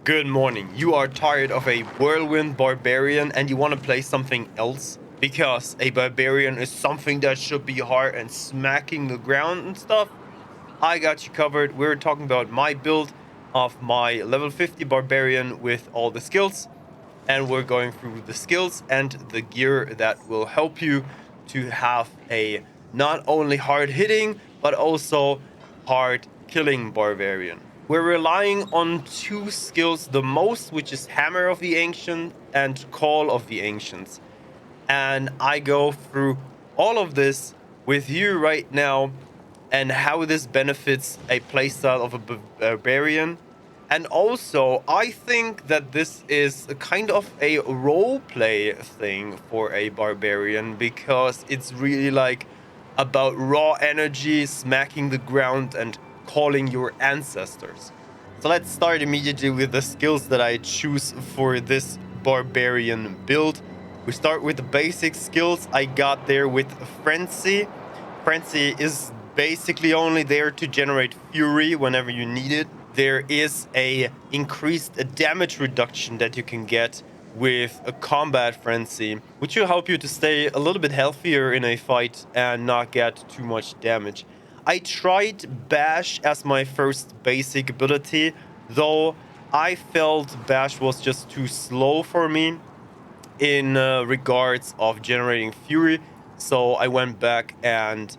Good morning. You are tired of a Whirlwind Barbarian and you want to play something else? Because a Barbarian is something that should be hard and smacking the ground and stuff? I got you covered. We're talking about my build of my level 50 Barbarian with all the skills. And we're going through the skills and the gear that will help you to have a not only hard hitting, but also hard killing Barbarian. We're relying on two skills the most, which is Hammer of the Ancient and Call of the Ancients. And I go through all of this with you right now and how this benefits a playstyle of a Barbarian. And also, I think that this is a kind of a roleplay thing for a Barbarian because it's really like about raw energy, smacking the ground, and calling your ancestors. So let's start immediately with the skills that I choose for this Barbarian build. We start with the basic skills I got there with Frenzy. Frenzy is basically only there to generate fury whenever you need it. There is a increased damage reduction that you can get with a combat frenzy, which will help you to stay a little bit healthier in a fight and not get too much damage. I tried Bash as my first basic ability, though I felt Bash was just too slow for me in regards of generating fury, so I went back and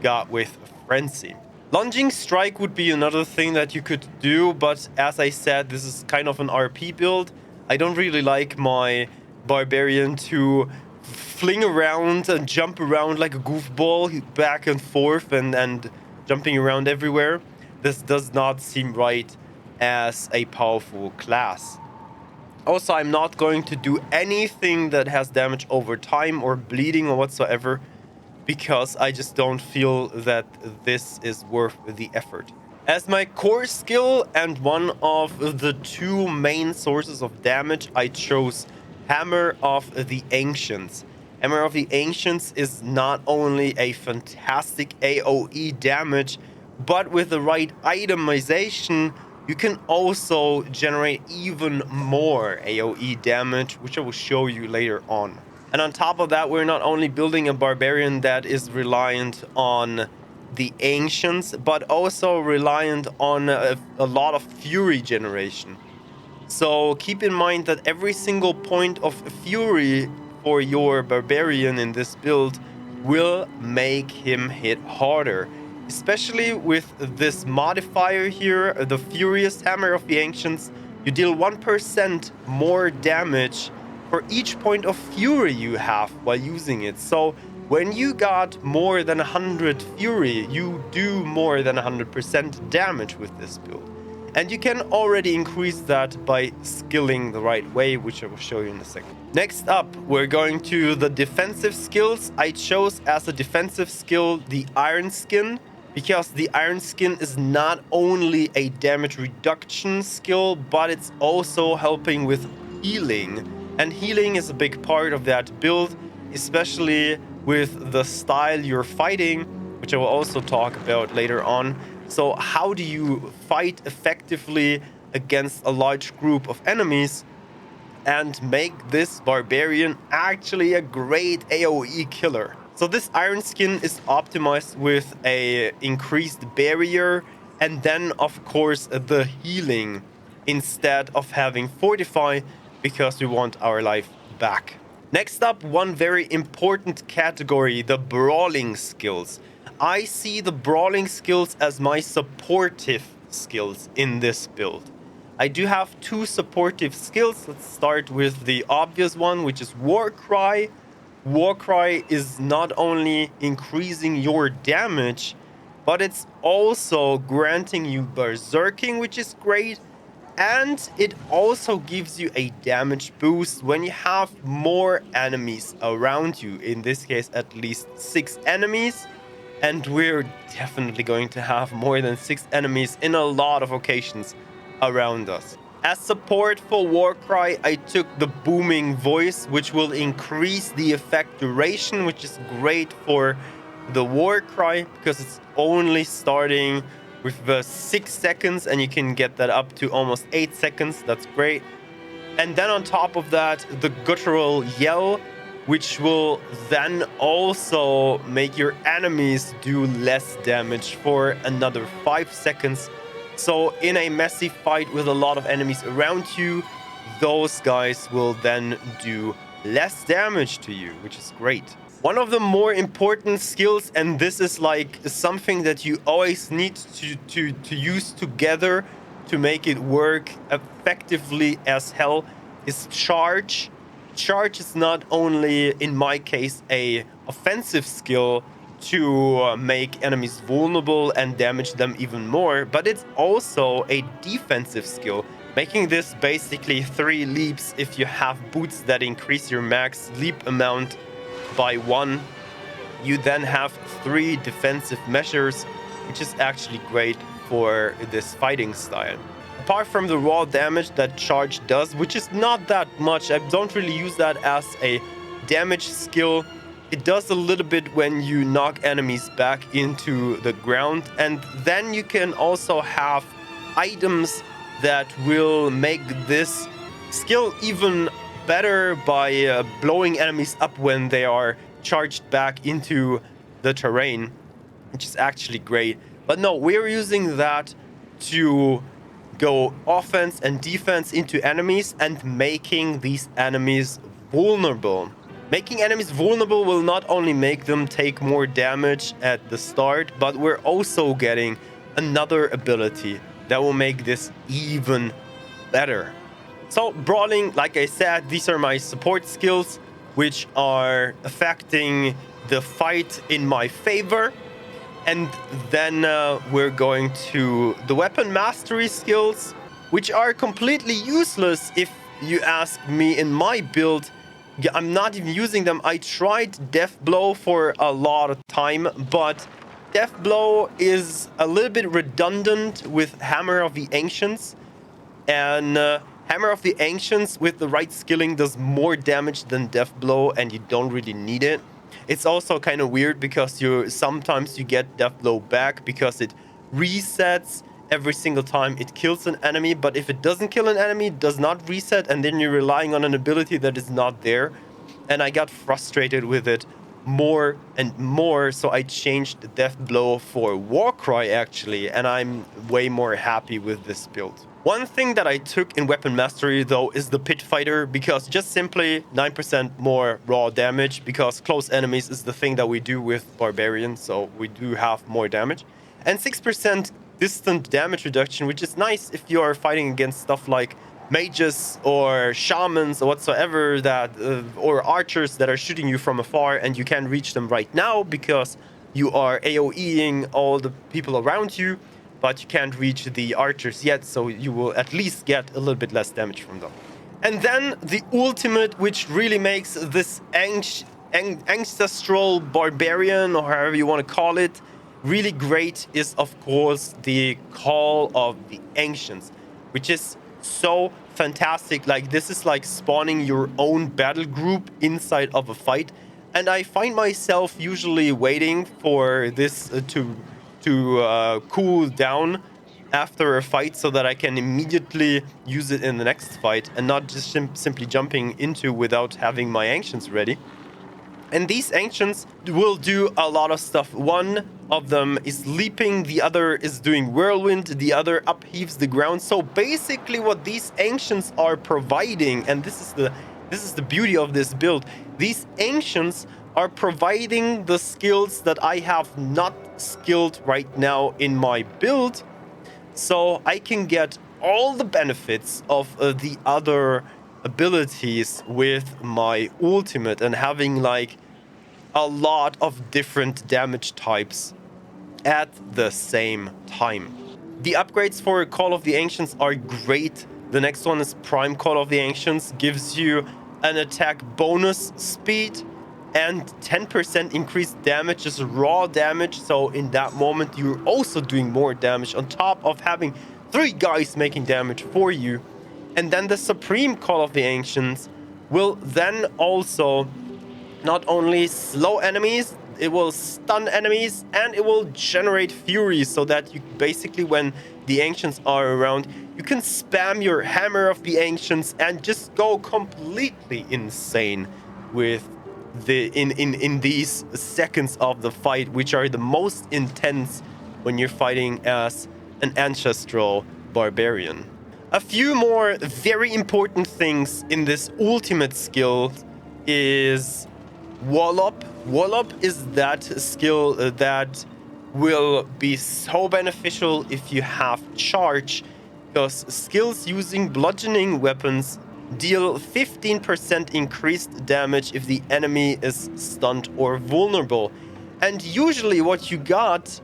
got with Frenzy. Lunging Strike would be another thing that you could do, but as I said, this is kind of an RP build. I don't really like my Barbarian to fling around and jump around like a goofball, back and forth and jumping around everywhere. This does not seem right as a powerful class. Also, I'm not going to do anything that has damage over time or bleeding or whatsoever, because I just don't feel that this is worth the effort. As my core skill and one of the two main sources of damage, I chose Hammer of the Ancients. Hammer of the Ancients is not only a fantastic AoE damage, but with the right itemization, you can also generate even more AoE damage, which I will show you later on. And on top of that, we're not only building a Barbarian that is reliant on the Ancients, but also reliant on a lot of Fury generation. So keep in mind that every single point of Fury for your Barbarian in this build will make him hit harder. Especially with this modifier here, the Furious Hammer of the Ancients, you deal 1% more damage for each point of fury you have while using it. So when you got more than 100 fury, you do more than 100% damage with this build. And you can already increase that by skilling the right way, which I will show you in a second. Next up, we're going to the defensive skills. I chose as a defensive skill the Iron Skin, because the Iron Skin is not only a damage reduction skill, but it's also helping with healing. And healing is a big part of that build, especially with the style you're fighting, which I will also talk about later on. So how do you fight effectively against a large group of enemies and make this Barbarian actually a great AoE killer? So this Iron Skin is optimized with a increased barrier and then of course the healing instead of having Fortify, because we want our life back. Next up, one very important category, the brawling skills. I see the brawling skills as my supportive skills in this build. I do have two supportive skills. Let's start with the obvious one, which is Warcry. Warcry is not only increasing your damage, but it's also granting you berserking, which is great. And it also gives you a damage boost when you have more enemies around you. In this case, at least 6 enemies. And we're definitely going to have more than 6 enemies in a lot of occasions around us. As support for Warcry, I took the Booming Voice, which will increase the effect duration, which is great for the Warcry because it's only starting with the 6 seconds, and you can get that up to almost 8 seconds. That's great. And then on top of that, the guttural yell, which will then also make your enemies do less damage for another 5 seconds. So in a messy fight with a lot of enemies around you, those guys will then do less damage to you, which is great. One of the more important skills, and this is like something that you always need to use together to make it work effectively as hell, is charge. Charge is not only, in my case, a offensive skill to make enemies vulnerable and damage them even more, but it's also a defensive skill, making this basically 3 leaps if you have boots that increase your max leap amount by 1. You then have 3 defensive measures, which is actually great for this fighting style. Apart from the raw damage that charge does, which is not that much, I don't really use that as a damage skill. It does a little bit when you knock enemies back into the ground, and then you can also have items that will make this skill even better by blowing enemies up when they are charged back into the terrain, which is actually great. But no, we're using that to go offense and defense into enemies and making these enemies vulnerable. Making enemies vulnerable will not only make them take more damage at the start, but we're also getting another ability that will make this even better. So brawling, like I said, these are my support skills, which are affecting the fight in my favor. And then we're going to the weapon mastery skills, which are completely useless if you ask me. In my build, I'm not even using them. I tried Death Blow for a lot of time, but Death Blow is a little bit redundant with Hammer of the Ancients. And Hammer of the Ancients with the right skilling does more damage than Death Blow, and you don't really need it. It's also kind of weird because sometimes you get Death Blow back because it resets every single time it kills an enemy. But if it doesn't kill an enemy, it does not reset, and then you're relying on an ability that is not there. And I got frustrated with it more and more, so I changed Death Blow for Warcry actually, and I'm way more happy with this build. One thing that I took in Weapon Mastery though is the Pit Fighter, because just simply 9% more raw damage, because close enemies is the thing that we do with Barbarian, so we do have more damage. And 6% distant damage reduction, which is nice if you are fighting against stuff like mages or shamans or whatsoever, that or archers that are shooting you from afar and you can't reach them right now because you are AoEing all the people around you, but you can't reach the archers yet, so you will at least get a little bit less damage from them. And then the ultimate, which really makes this ancestral barbarian, or however you want to call it, really great, is of course the Call of the Ancients, which is so fantastic. Like, this is like spawning your own battle group inside of a fight, and I find myself usually waiting for this to cool down after a fight so that I can immediately use it in the next fight and not just simply jumping into without having my ancients ready. And these ancients will do a lot of stuff. One of them is leaping, the other is doing whirlwind, the other upheaves the ground. So basically what these ancients are providing, and this is the beauty of this build, these ancients are providing the skills that I have not skilled right now in my build, so I can get all the benefits of the other abilities with my ultimate, and having like a lot of different damage types at the same time. The upgrades for Call of the Ancients are great. The next one is Prime Call of the Ancients, gives you an attack bonus speed and 10% increased damage, just raw damage. So in that moment, you're also doing more damage on top of having 3 guys making damage for you. And then the Supreme Call of the Ancients will then also not only slow enemies it will stun enemies, and it will generate fury, so that you basically, when the ancients are around, you can spam your hammer of the ancients and just go completely insane with in these seconds of the fight, which are the most intense when you're fighting as an ancestral barbarian. A few more very important things in this ultimate skill is Wallop. Wallop is that skill that will be so beneficial if you have charge, because skills using bludgeoning weapons deal 15% increased damage if the enemy is stunned or vulnerable. And usually what you got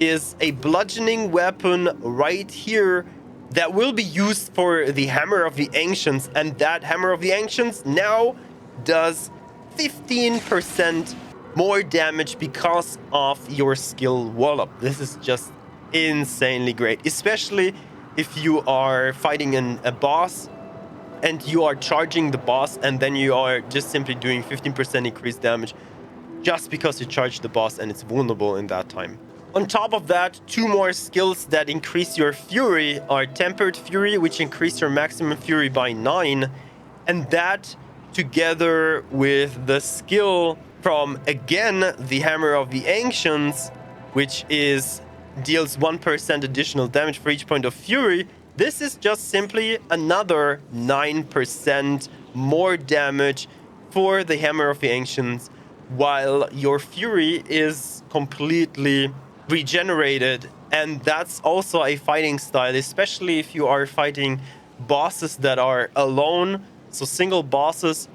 is a bludgeoning weapon right here that will be used for the Hammer of the Ancients, and that Hammer of the Ancients now does 15% more damage because of your skill Wallop. This is just insanely great, especially if you are fighting a boss and you are charging the boss, and then you are just simply doing 15% increased damage just because you charged the boss and it's vulnerable in that time. On top of that, two more skills that increase your fury are Tempered Fury, which increase your maximum fury by 9, and that together with the skill from, again, the Hammer of the Ancients, which deals 1% additional damage for each point of fury. This is just simply another 9% more damage for the Hammer of the Ancients, while your fury is completely regenerated. And that's also a fighting style, especially if you are fighting bosses that are alone. So single bosses,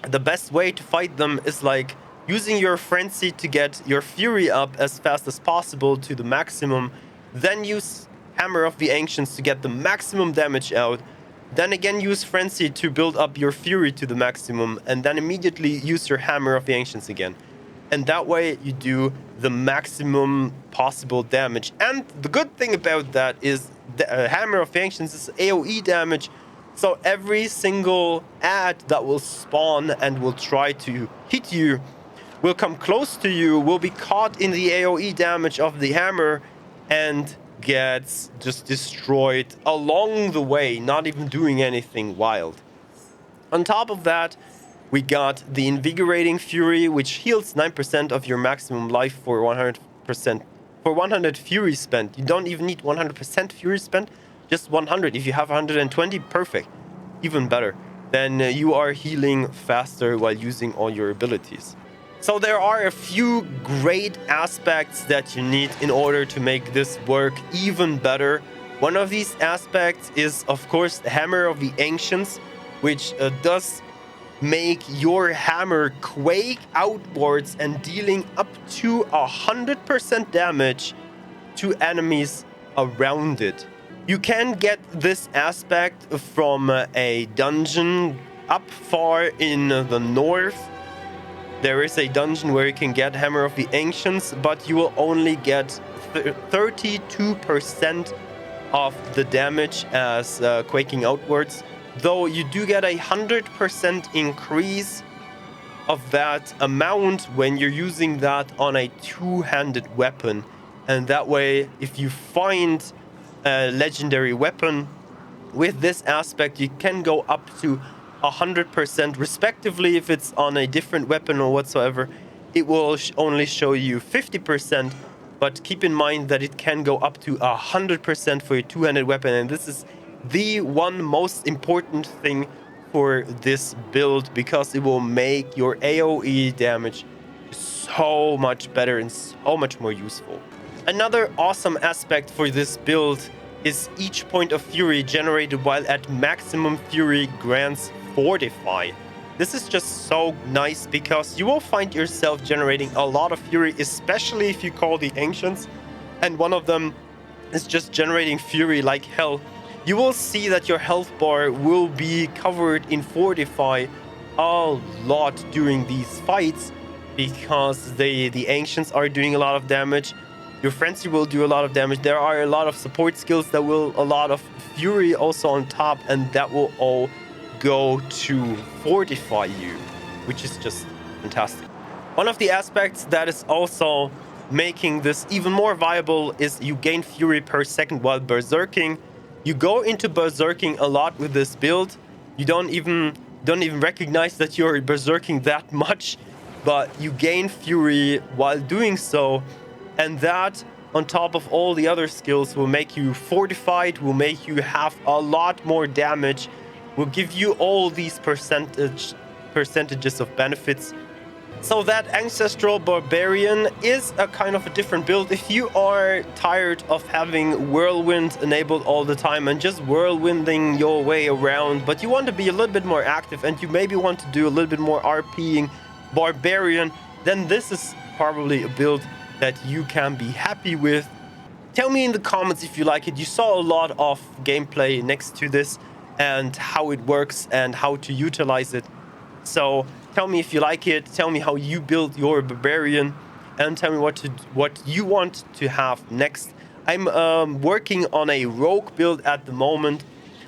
the best way to fight them is like using your frenzy to get your fury up as fast as possible to the maximum, then use Hammer of the Ancients to get the maximum damage out, then again use frenzy to build up your fury to the maximum, and then immediately use your Hammer of the Ancients again. And that way you do the maximum possible damage. And the good thing about that is the Hammer of the Ancients is AoE damage. So every single ad that will spawn and will try to hit you, will come close to you, will be caught in the AoE damage of the hammer, and gets just destroyed along the way, not even doing anything wild. On top of that, we got the Invigorating Fury, which heals 9% of your maximum life for 100%. For 100 fury spent. You don't even need 100% fury spent, just 100. If you have 120, perfect. Even better. Then you are healing faster while using all your abilities. So there are a few great aspects that you need in order to make this work even better. One of these aspects is, of course, the Hammer of the Ancients, which does make your hammer quake outwards and dealing up to 100% damage to enemies around it. You can get this aspect from a dungeon up far in the north. There is a dungeon where you can get Hammer of the Ancients, but you will only get 32% of the damage as quaking outwards. Though you do get 100% increase of that amount when you're using that on a two-handed weapon. And that way, if you find a legendary weapon with this aspect, you can go up to 100% respectively. If it's on a different weapon or whatsoever, it will only show you 50%, but keep in mind that it can go up to 100% for a two-handed weapon, and this is the one most important thing for this build, because it will make your AoE damage so much better and so much more useful. Another awesome aspect for this build is each point of fury generated while at maximum fury grants Fortify. This is just so nice because you will find yourself generating a lot of fury, especially if you call the Ancients, and one of them is just generating fury like hell. You will see that your health bar will be covered in Fortify a lot during these fights, because the Ancients are doing a lot of damage. Your Frenzy will do a lot of damage. There are a lot of support skills that will a lot of fury also on top, and that will all go to fortify you, which is just fantastic. One of the aspects that is also making this even more viable is you gain fury per second while berserking. You go into berserking a lot with this build. You don't even recognize that you're berserking that much, but you gain fury while doing so, and that on top of all the other skills will make you fortified, will make you have a lot more damage, will give you all these percentages of benefits. So that Ancestral Barbarian is a kind of a different build. If you are tired of having Whirlwind enabled all the time and just whirlwinding your way around, but you want to be a little bit more active and you maybe want to do a little bit more RPing Barbarian, then this is probably a build that you can be happy with. Tell me in the comments if you like it. You saw a lot of gameplay next to this and how it works and how to utilize it. So tell me if you like it, tell me how you build your Barbarian, and tell me what you want to have next. I'm working on a rogue build at the moment,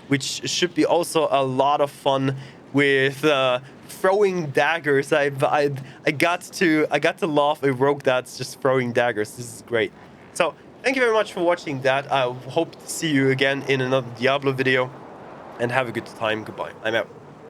which should be also a lot of fun with throwing daggers. I got to love a rogue that's just throwing daggers. This is great. So thank you very much for watching that. I hope to see you again in another Diablo video, and have a good time. Goodbye. I'm out.